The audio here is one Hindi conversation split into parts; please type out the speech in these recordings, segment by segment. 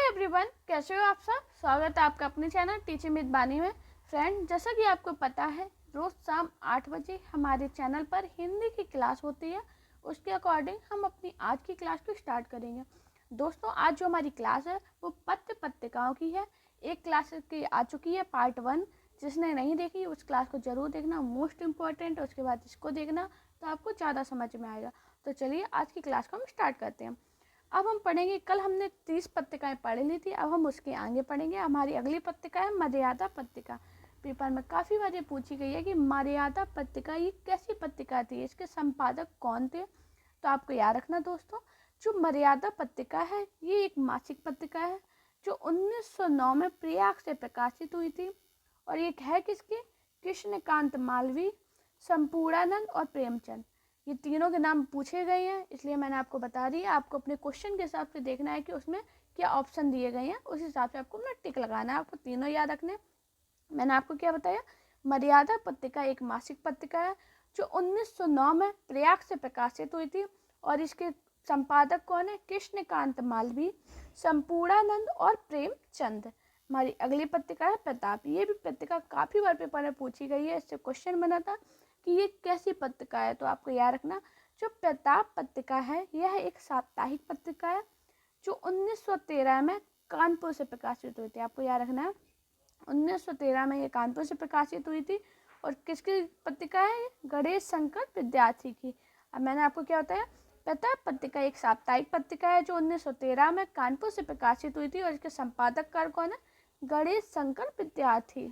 एवरीवन, कैसे हो आप सब। स्वागत है आपका अपने चैनल टीचिंग विद बानी में। फ्रेंड, जैसा कि आपको पता है, रोज़ शाम 8 बजे हमारे चैनल पर हिंदी की क्लास होती है। उसके अकॉर्डिंग हम अपनी आज की क्लास को स्टार्ट करेंगे। दोस्तों, आज जो हमारी क्लास है वो पत्र पत्रिकाओं की है। एक क्लास की आ चुकी है पार्ट 1। जिसने नहीं देखी उस क्लास को ज़रूर देखना, मोस्ट इम्पॉर्टेंट। उसके बाद इसको देखना तो आपको ज़्यादा समझ में आएगा। तो चलिए आज की क्लास को हम स्टार्ट करते हैं। अब हम पढ़ेंगे, कल हमने 30 पत्रिकाएं पढ़ ली थी, अब हम उसके आगे पढ़ेंगे। हमारी अगली पत्रिका है मर्यादा पत्रिका। पेपर में काफ़ी बार ये पूछी गई है कि मर्यादा पत्रिका ये कैसी पत्रिका थी, इसके संपादक कौन थे। तो आपको याद रखना दोस्तों, जो मर्यादा पत्रिका है ये एक मासिक पत्रिका है जो 1909 में प्रयाग से प्रकाशित हुई थी। और ये है किसकी? कृष्णकांत मालवीय, संपूर्णानंद और प्रेमचंद। ये तीनों के नाम पूछे गए हैं, इसलिए मैंने आपको बता दी है। आपको अपने क्वेश्चन के हिसाब से देखना है कि उसमें क्या ऑप्शन दिए गए हैं, उस हिसाब से आपको अपना टिक लगाना है। आपको तीनों याद रखने। मैंने आपको क्या बताया? मर्यादा पत्रिका एक मासिक पत्रिका है जो 1909 में प्रयाग से प्रकाशित हुई थी। और इसके संपादक कौन है? कृष्णकांत मालवीय, संपूर्णानंद और प्रेमचंद। हमारी अगली पत्रिका है प्रताप। ये भी पत्रिका काफ़ी बार पेपर में पूछी गई है। इससे क्वेश्चन बना था कि ये कैसी पत्रिका है। तो आपको याद रखना, जो प्रताप पत्रिका है यह एक साप्ताहिक पत्रिका है जो 1913 में कानपुर से प्रकाशित हुई थी। आपको याद रखना है, 1913 में ये कानपुर से प्रकाशित हुई थी। और किसकी पत्रिका है? गणेश शंकर विद्यार्थी की। अब मैंने आपको क्या बताया? प्रताप पत्रिका एक साप्ताहिक पत्रिका है जो 1913 में कानपुर से प्रकाशित हुई थी। और इसके संपादक कार कौन है? गणेश शंकर विद्यार्थी।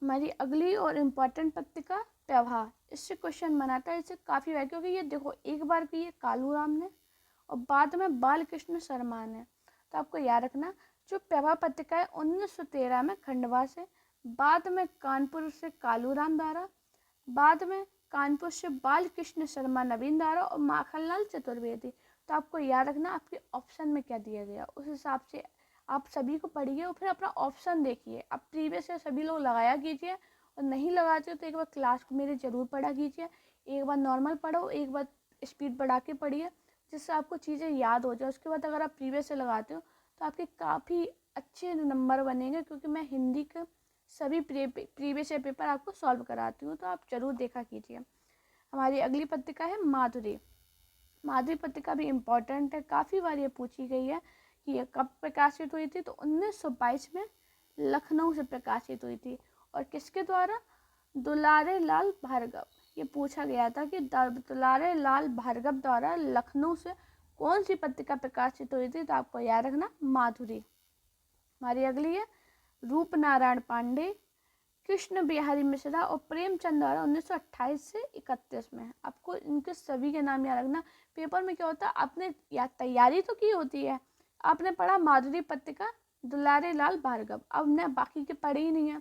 हमारी अगली और इम्पोर्टेंट पत्रिका प्रभा। इससे क्वेश्चन बनाता है, इससे काफ़ी बार, क्योंकि ये देखो एक बार की है कालूराम ने और बाद में बालकृष्ण शर्मा ने। तो आपको याद रखना, जो प्रभा पत्रिका है 1913 में खंडवा से, बाद में कानपुर से कालूराम द्वारा, बाद में कानपुर से बालकृष्ण शर्मा नवीन द्वारा और माखनलाल चतुर्वेदी। तो आपको याद रखना आपके ऑप्शन में क्या दिया गया, उस हिसाब से आप सभी को पढ़िए और फिर अपना ऑप्शन देखिए। अब प्रीवियस से सभी लोग लगाया कीजिए, और नहीं लगाते तो एक बार क्लास को मेरे ज़रूर पढ़ा कीजिए। एक बार नॉर्मल पढ़ो, एक बार स्पीड बढ़ा के पढ़िए, जिससे आपको चीज़ें याद हो जाए। उसके बाद अगर आप प्रीवियस से लगाते हो तो आपके काफ़ी अच्छे नंबर बनेंगे, क्योंकि मैं हिंदी के सभी प्रीवियस पेपर आपको सॉल्व कराती हूँ। तो आप ज़रूर देखा कीजिए। हमारी अगली पत्रिका है माधुरी। माधुरी पत्रिका भी इम्पॉर्टेंट है, काफ़ी बार ये पूछी गई है कि ये कब प्रकाशित हुई थी। तो 1922 में लखनऊ से प्रकाशित हुई थी। और किसके द्वारा? दुलारे लाल भार्गव। ये पूछा गया था कि दुलारे लाल भार्गव द्वारा लखनऊ से कौन सी पत्रिका प्रकाशित हुई थी। तो आपको याद रखना माधुरी। हमारी अगली है रूपनारायण पांडे, कृष्ण बिहारी मिश्रा और प्रेमचंद द्वारा 1928 से 31 में। आपको इनके सभी के नाम याद रखना। पेपर में क्या होता है, आपने तैयारी तो की होती है, आपने पढ़ा माधुरी पत्रिका, दुलारे लाल भार्गव, अब हमने बाकी के पढ़े ही नहीं है।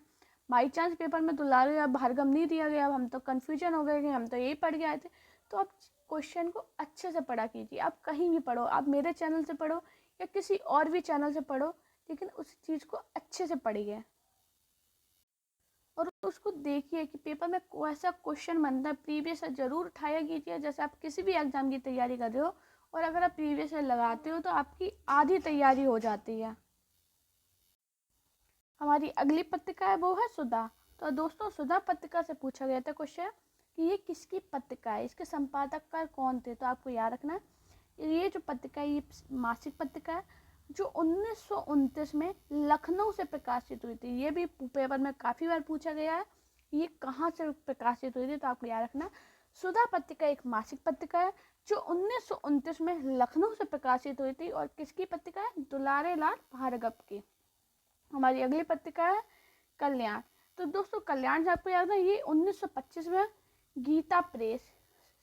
बाई चांस पेपर में दुलारे लाल भार्गव नहीं दिया गया, अब हम तो कन्फ्यूजन हो गए कि हम तो यही पढ़ के आए थे। तो आप क्वेश्चन को अच्छे से पढ़ा कीजिए। आप कहीं भी पढ़ो, आप मेरे चैनल से पढ़ो या किसी और भी चैनल से पढ़ो, लेकिन उस चीज़ को अच्छे से पढ़िए और उसको देखिए कि पेपर में कैसा क्वेश्चन बनता है। प्रीवियस जरूर उठाया कीजिए, जैसे आप किसी भी एग्जाम की तैयारी कर रहे हो, और अगर आप प्रीवियस लगाते हो तो आपकी आधी तैयारी हो जाती है। हमारी अगली पत्रिका है वो है सुधा। तो दोस्तों, सुधा पत्रिका से पूछा गया था क्वेश्चन कि ये किसकी पत्रिका है, इसके संपादक कौन थे। तो आपको याद रखना है, ये जो पत्रिका है ये मासिक पत्रिका है जो 1929 में लखनऊ से प्रकाशित हुई थी। ये भी पेपर में काफ़ी बार पूछा गया है, ये कहाँ से प्रकाशित हुई थी। तो आपको याद रखना, सुधा पत्रिका एक मासिक पत्रिका है जो 1929 में लखनऊ से प्रकाशित हुई थी। और किसकी पत्रिका है? दुलारे लाल भार्गव की। हमारी अगली पत्रिका है कल्याण। तो दोस्तों, कल्याण से आपको याद है, ये 1925 में गीता प्रेस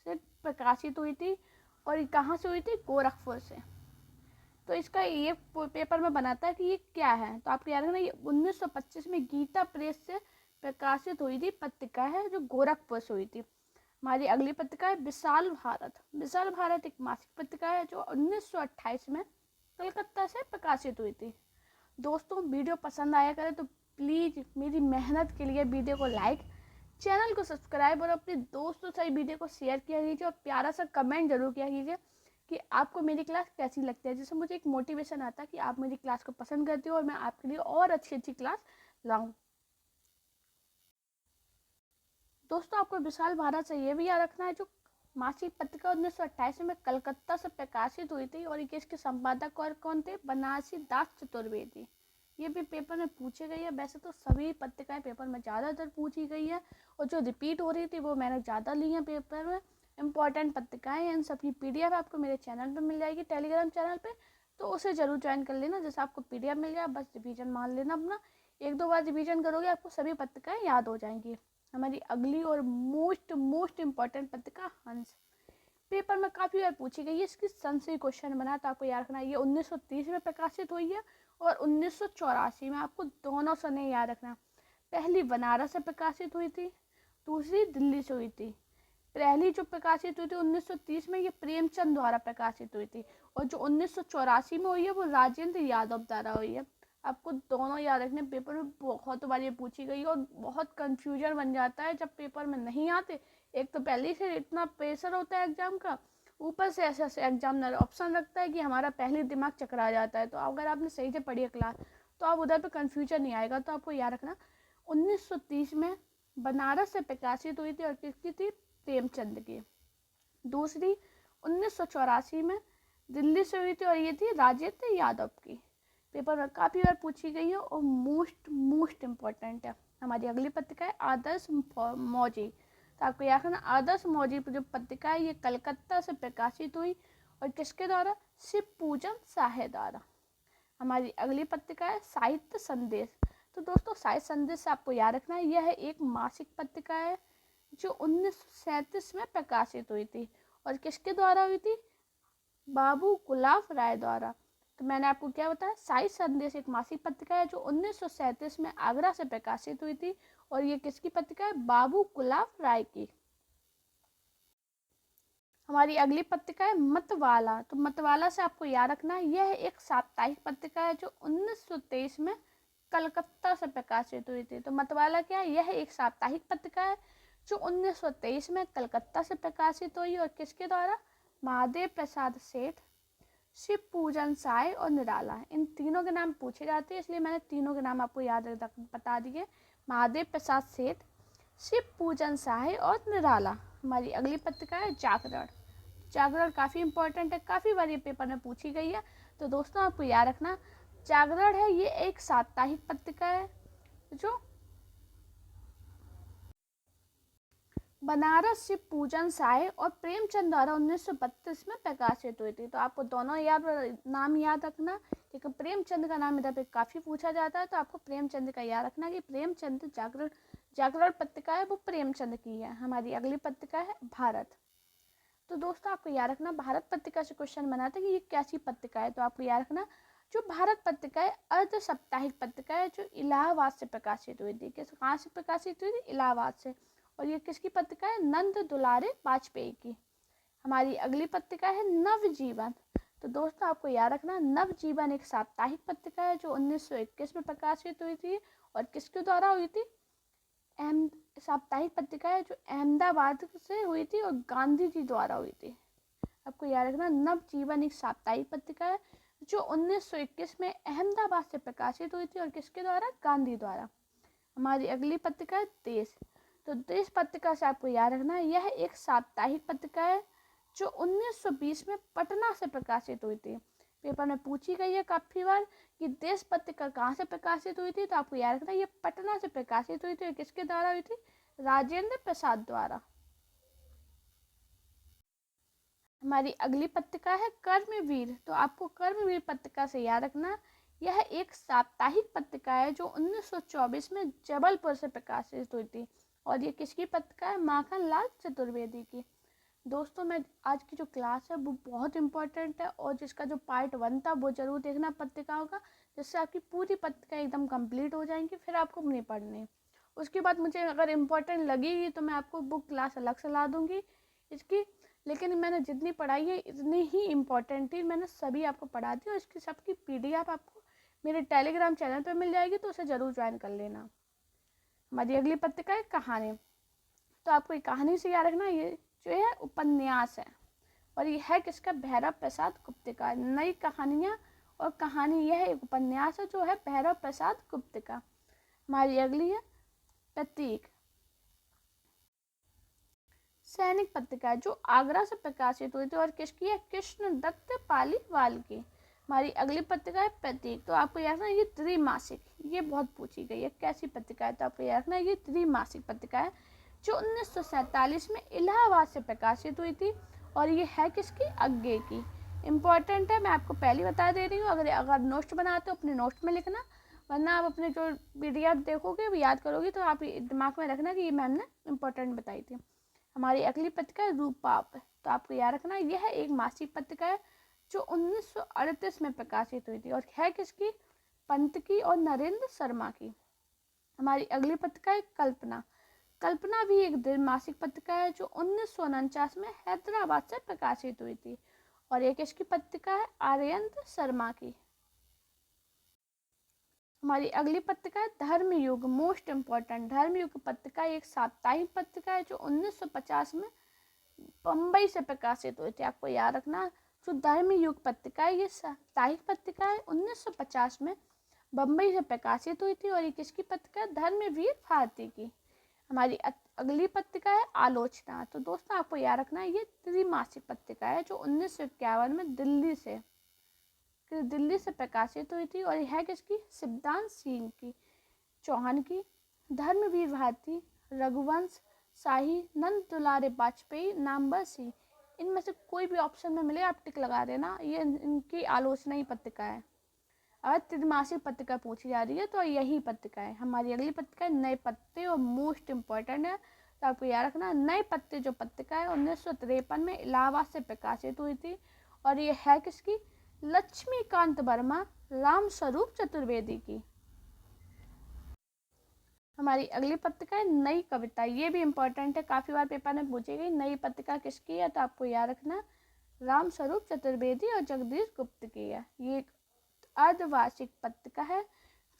से प्रकाशित हुई थी। और ये कहाँ से हुई थी? गोरखपुर से। तो इसका ये पेपर में बनाता है कि ये क्या है। तो आपको याद रखना, ये 1925 में गीता प्रेस से प्रकाशित हुई थी पत्रिका है जो गोरखपुर से हुई थी। हमारी अगली पत्रिका है विशाल भारत। विशाल भारत एक मासिक पत्रिका है जो 1928 में कलकत्ता से प्रकाशित हुई थी। दोस्तों, वीडियो पसंद आया करे तो प्लीज़ मेरी मेहनत के लिए वीडियो को लाइक, चैनल को सब्सक्राइब और अपने दोस्तों से वीडियो को शेयर किया कीजिए और प्यारा सा कमेंट जरूर किया कीजिए कि आपको मेरी क्लास कैसी लगती है, जिससे मुझे एक मोटिवेशन आता है कि आप मेरी क्लास को पसंद करते हो और मैं आपके लिए और अच्छी अच्छी क्लास लाऊं। दोस्तों, आपको विशाल भारत से ये भी याद रखना है, जो मासिक पत्रिका 1928 में कलकत्ता से प्रकाशित हुई थी और इसके संपादक और कौन थे, बनारसी दास चतुर्वेदी। ये भी पेपर में पूछी गई है। वैसे तो सभी पत्रिकाएं पेपर में ज़्यादातर पूछी गई है और जो रिपीट हो रही थी वो मैंने ज़्यादा ली है पेपर में। इंपॉर्टेंट पत्रिकाएं हैं, इन सबकी PDF आपको मेरे चैनल पर मिल जाएगी, टेलीग्राम चैनल पर, तो उसे ज़रूर ज्वाइन कर लेना। जैसे आपको PDF मिल जाए, बस रिविजन मान लेना अपना, 1-2 बार रिविजन करोगे आपको सभी पत्रिकाएं याद हो जाएंगी। हमारी अगली और मोस्ट इम्पॉर्टेंट पत्रिका हंस, पेपर में काफ़ी बार पूछी गई है। इसकी सन से क्वेश्चन बना, तो आपको याद रखना है ये 1930 में प्रकाशित हुई है और 1984 में। आपको दोनों सने याद रखना, पहली बनारस से प्रकाशित हुई थी, दूसरी दिल्ली से हुई थी। पहली जो प्रकाशित हुई थी 1930 में, ये प्रेमचंद द्वारा प्रकाशित हुई थी, और जो 1984 में हुई है वो राजेंद्र यादव द्वारा हुई है। आपको दोनों याद रखने, पेपर में बहुत बार ये पूछी गई और बहुत कंफ्यूजन बन जाता है जब पेपर में नहीं आते। एक तो पहले से इतना प्रेशर होता है एग्जाम का, ऊपर से ऐसे ऐसे एग्जामिनर ऑप्शन रखता है कि हमारा पहले दिमाग चकरा जाता है। तो अगर आपने सही से पढ़ी है क्लास तो आप उधर पे कंफ्यूजन नहीं आएगा। तो आपको याद रखना 1930 में बनारस से प्रकाशित हुई थी और किसकी थी, प्रेमचंद की। दूसरी 1984 में दिल्ली से हुई थी और ये थी राजेंद्र यादव की। पेपर में काफ़ी बार पूछी गई है और मोस्ट इम्पॉर्टेंट है। हमारी अगली पत्रिका है आदर्श मौजी। तो आपको याद रखना, आदर्श मौजी जो पत्रिका है ये कलकत्ता से प्रकाशित हुई और किसके द्वारा, शिव पूजन साहे द्वारा। हमारी अगली पत्रिका है साहित्य संदेश। तो दोस्तों, साहित्य संदेश से आपको याद रखना है यह एक मासिक पत्रिका है जो 1937 में प्रकाशित हुई थी और किसके द्वारा हुई थी, बाबू गुलाब राय द्वारा। तो मैंने आपको क्या बताया, साहित्य संदेश एक मासिक पत्रिका है जो 1937 में आगरा से प्रकाशित हुई थी और ये किसकी पत्रिका है, बाबू गुलाब राय की। हमारी अगली पत्रिका है मतवाला। तो मतवाला से आपको याद रखना है यह एक साप्ताहिक पत्रिका है जो 1923 में कलकत्ता से प्रकाशित हुई थी। तो मतवाला क्या है, यह एक साप्ताहिक पत्रिका है जो 1923 में कलकत्ता से प्रकाशित हुई और किसके द्वारा, महादेव प्रसाद सेठ, शिव पूजन साय और निराला। इन तीनों के नाम पूछे जाते हैं, इसलिए मैंने तीनों के नाम आपको याद बता दिए, महादेव प्रसाद सेठ, शिव पूजन साय और निराला। हमारी अगली पत्रिका है जागरण। जागरण काफ़ी इंपॉर्टेंट है, काफ़ी बार ये पेपर में पूछी गई है। तो दोस्तों, आपको याद रखना जागरण है ये एक साप्ताहिक पत्रिका है जो बनारस शिव पूजन साय और प्रेमचंद द्वारा 1932 में प्रकाशित हुई थी। तो आपको दोनों नाम याद रखना, क्योंकि प्रेमचंद का नाम इधर पे काफ़ी पूछा जाता है। तो आपको प्रेमचंद का याद रखना कि प्रेमचंद जागरण पत्रिका है वो प्रेमचंद की है। हमारी अगली पत्रिका है भारत। तो दोस्तों, आपको याद रखना भारत पत्रिका से क्वेश्चन बनाता है कि ये कैसी पत्रिका है। तो आपको याद रखना जो भारत पत्रिका है अर्ध साप्ताहिक पत्रिका है जो इलाहाबाद से प्रकाशित हुई थी। कहाँ से प्रकाशित हुई थी, इलाहाबाद से। और ये किसकी पत्रिका है, नंद दुलारे वाजपेयी की। हमारी अगली पत्रिका है नवजीवन। तो दोस्तों, आपको याद रखना नवजीवन एक साप्ताहिक पत्रिका है जो 1921 में प्रकाशित हुई थी और किसके द्वारा हुई थी, साप्ताहिक पत्रिका है जो अहमदाबाद से हुई थी और गांधी जी द्वारा हुई थी। आपको याद रखना नवजीवन एक साप्ताहिक पत्रिका है जो 1921 में अहमदाबाद से प्रकाशित हुई थी और किसके द्वारा, गांधी द्वारा। हमारी अगली पत्रिका है देश। तो देश पत्रिका से आपको याद रखना यह एक साप्ताहिक पत्रिका है जो 1920 में पटना से प्रकाशित हुई थी। पेपर में पूछी गई है काफ़ी बार कि देश पत्रिका कहाँ से प्रकाशित हुई थी। तो आपको याद रखना ये पटना से प्रकाशित हुई थी और किसके द्वारा हुई थी, राजेंद्र प्रसाद द्वारा। हमारी अगली पत्रिका है कर्मवीर। तो आपको कर्मवीर पत्रिका से याद रखना यह एक साप्ताहिक पत्रिका है जो 1924 में जबलपुर से प्रकाशित हुई थी और ये किसकी पत्रिका है, माखन लाल चतुर्वेदी की। दोस्तों, मैं आज की जो क्लास है वो बहुत इंपॉर्टेंट है और जिसका जो पार्ट 1 था वो जरूर देखना पत्रिकाओं का, जिससे आपकी पूरी पत्रिका एकदम कंप्लीट हो जाएंगी, फिर आपको नहीं पढ़नी। उसके बाद मुझे अगर इम्पोर्टेंट लगेगी तो मैं आपको बुक क्लास अलग से ला दूँगी इसकी, लेकिन मैंने जितनी पढ़ाई है इतनी ही इम्पोर्टेंट थी, मैंने सभी आपको पढ़ा दी और इसकी सबकी PDF आपको मेरे टेलीग्राम चैनल पर मिल जाएगी, तो उसे ज़रूर ज्वाइन कर लेना। हमारी अगली पत्रिका है कहानी। तो आपको एक कहानी से याद रखना ये जो है उपन्यास है। और ये है किसका? भैरव प्रसाद गुप्त का। नई कहानियाँ और कहानी, यह एक उपन्यास है जो है भैरव प्रसाद गुप्त का। हमारी अगली है प्रतीक। सैनिक पत्रिका जो आगरा से प्रकाशित हुई थी और किसकी है? कृष्णदत्त पालीवाल की। हमारी अगली पत्रिका है प्रतीक। तो आपको याद रखना ये त्रिमासिक, ये बहुत पूछी गई है कैसी पत्रिका है, तो आपको याद रखना ये त्रिमासिक पत्रिका है जो 1947 में इलाहाबाद से प्रकाशित हुई थी और ये है किसकी? अग्गे की। इम्पॉर्टेंट है, मैं आपको पहले बता दे रही हूँ। अगर नोट्स बनाते हो अपने नोट्स में लिखना, वरना आप अपने जो PDF देखोगे वो याद करोगे तो आप दिमाग में रखना कि ये मैम ने इम्पोर्टेंट बताई थी। हमारी अगली पत्रिका है रूपाप। तो आपको याद रखना यह एक मासिक पत्रिका है जो 1938 में प्रकाशित हुई थी और है किसकी? पंत की और नरेंद्र शर्मा की। हमारी अगली पत्रिका है कल्पना। कल्पना भी एक द्विमासिक पत्रिका है जो 1949 में हैदराबाद से प्रकाशित हुई थी और ये किसकी पत्रिका है? आर्यंत शर्मा की। हमारी अगली पत्रिका है धर्मयुग। मोस्ट इम्पोर्टेंट, धर्मयुग पत्रिका एक साप्ताहिक पत्रिका है जो 1950 में बम्बई से प्रकाशित हुई थी। आपको याद रखना जो धर्मयुग पत्रिका है ये साप्ताहिक पत्रिका है, 1950 में बम्बई से प्रकाशित हुई थी और ये किसकी पत्रिका है? धर्मवीर भारती की। हमारी अगली पत्रिका है आलोचना। तो दोस्तों आपको याद रखना ये त्रिमासिक पत्रिका है जो 1951 में दिल्ली से प्रकाशित हुई थी और यह किसकी? सिद्धांत सिंह की चौहान की। धर्मवीर भारती, रघुवंश, शाही, नंद दुलारे वाजपेयी, नामवर सिंह, इनमें से कोई भी ऑप्शन में मिले आप टिक लगा देना, ये इनकी आलोचना ही पत्रिका है। अगर त्रिमासिक पत्रिका पूछी जा रही है तो यही पत्रिका है। हमारी अगली पत्रिका है नए पत्ते और मोस्ट इम्पोर्टेंट है, तो आपको याद रखना नए पत्ते जो पत्रिका है 1953 में इलाहाबाद से प्रकाशित हुई थी और ये है किसकी? लक्ष्मीकांत वर्मा, रामस्वरूप चतुर्वेदी की। हमारी अगली पत्रिका है नई कविता। ये भी इम्पोर्टेंट है, काफ़ी बार पेपर में पूछी गई। नई पत्रिका किसकी है? तो आपको याद रखना रामस्वरूप चतुर्वेदी और जगदीश गुप्त की है। ये एक अर्धवार्षिक पत्रिका है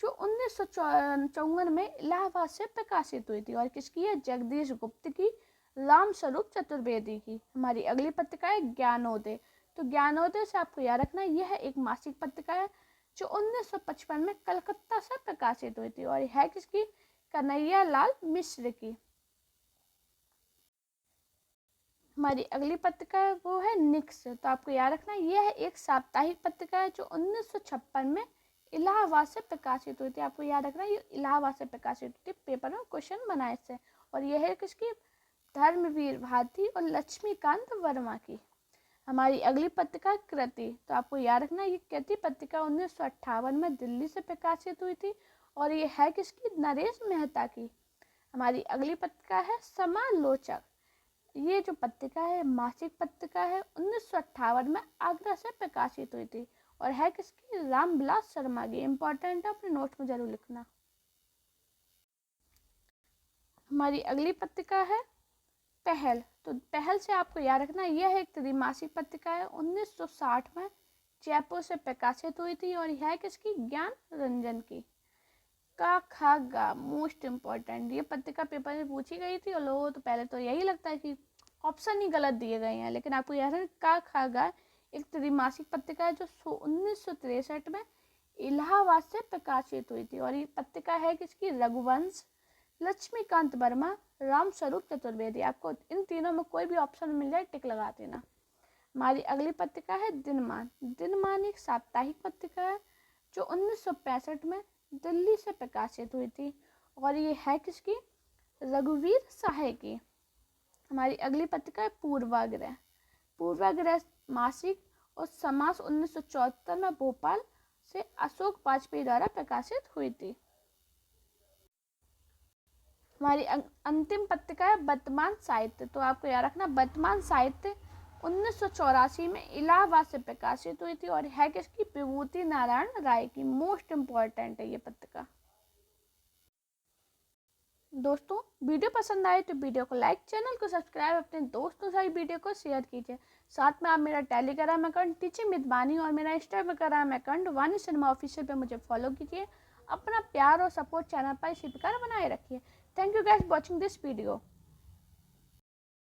जो 1954 में इलाहाबाद से प्रकाशित हुई थी और किसकी है? जगदीश गुप्त की, रामस्वरूप चतुर्वेदी की। हमारी अगली पत्रिका है ज्ञानोदय। तो ज्ञानोदय से आपको याद रखना यह एक मासिक पत्रिका है जो 1955 में कलकत्ता से प्रकाशित हुई थी और यह है किसकी? कन्हैया लाल मिश्र की। हमारी अगली पत्रिका है वो है निक्स। तो आपको याद रखना यह एक साप्ताहिक पत्रिका है जो 1956 में इलाहाबाद से प्रकाशित हुई थी। आपको याद रखना ये इलाहाबाद से प्रकाशित हुई थी, पेपर में क्वेश्चन बनाए से। और यह है किसकी? धर्मवीर भारती और लक्ष्मीकांत वर्मा की। हमारी अगली पत्रिका कृति। तो आपको याद रखना ये कृति पत्रिका 1958 में दिल्ली से प्रकाशित हुई थी और ये है किसकी? नरेश मेहता की। हमारी अगली पत्रिका है समालोचक। ये जो पत्रिका है मासिक पत्रिका है 1958 में आगरा से प्रकाशित हुई थी और है किसकी? रामविलास शर्मा की। इम्पोर्टेंट है, अपने नोट्स में जरूर लिखना। हमारी अगली पत्रिका है पहल। तो पहल से आपको याद रखना यह एक त्रिमासिक पत्रिका है 1960 में जयपुर से प्रकाशित हुई थी और यह है किसकी? ज्ञान रंजन की। का खा गा मोस्ट इम्पॉर्टेंट, ये पत्रिका पेपर में पूछी गई थी और लोगों तो पहले तो यही लगता है कि ऑप्शन ही गलत दिए गए हैं, लेकिन आपको याद है का खा गा एक त्रिमासिक पत्रिका है जो 1963 में इलाहाबाद से प्रकाशित हुई थी और ये पत्रिका है किसकी? रघुवंश, लक्ष्मीकांत वर्मा, रामस्वरूप चतुर्वेदी। आपको इन तीनों में कोई भी ऑप्शन मिल जाए टिक लगा देना। हमारी अगली पत्रिका है दिनमान। दिनमान एक साप्ताहिक पत्रिका है जो 1965 में दिल्ली से प्रकाशित हुई थी और ये है किसकी? रघुवीर साहे की। हमारी अगली पत्रिका है पूर्वाग्रह। पूर्वाग्रह मासिक और समास 1974 में भोपाल से अशोक वाजपेयी द्वारा प्रकाशित हुई थी। हमारी अंतिम पत्रिका है वर्तमान साहित्य। तो आपको याद रखना वर्तमान साहित्य 1984 में इलाहाबाद से प्रकाशित हुई थी और है किसकी? विभूति नारायण राय की। मोस्ट इम्पॉर्टेंट है ये पत्रिका। दोस्तों वीडियो पसंद आए तो वीडियो को लाइक, चैनल को सब्सक्राइब, अपने दोस्तों से वीडियो को शेयर कीजिए। साथ में आप मेरा टेलीग्राम अकाउंट टीचिंग विद वानी और मेरा इंस्टाग्राम अकाउंट वानी सिनेमा ऑफिशियल पे मुझे फॉलो कीजिए। अपना प्यार और सपोर्ट चैनल पर इसी प्रकार बनाए रखिए। Thank you guys watching this video.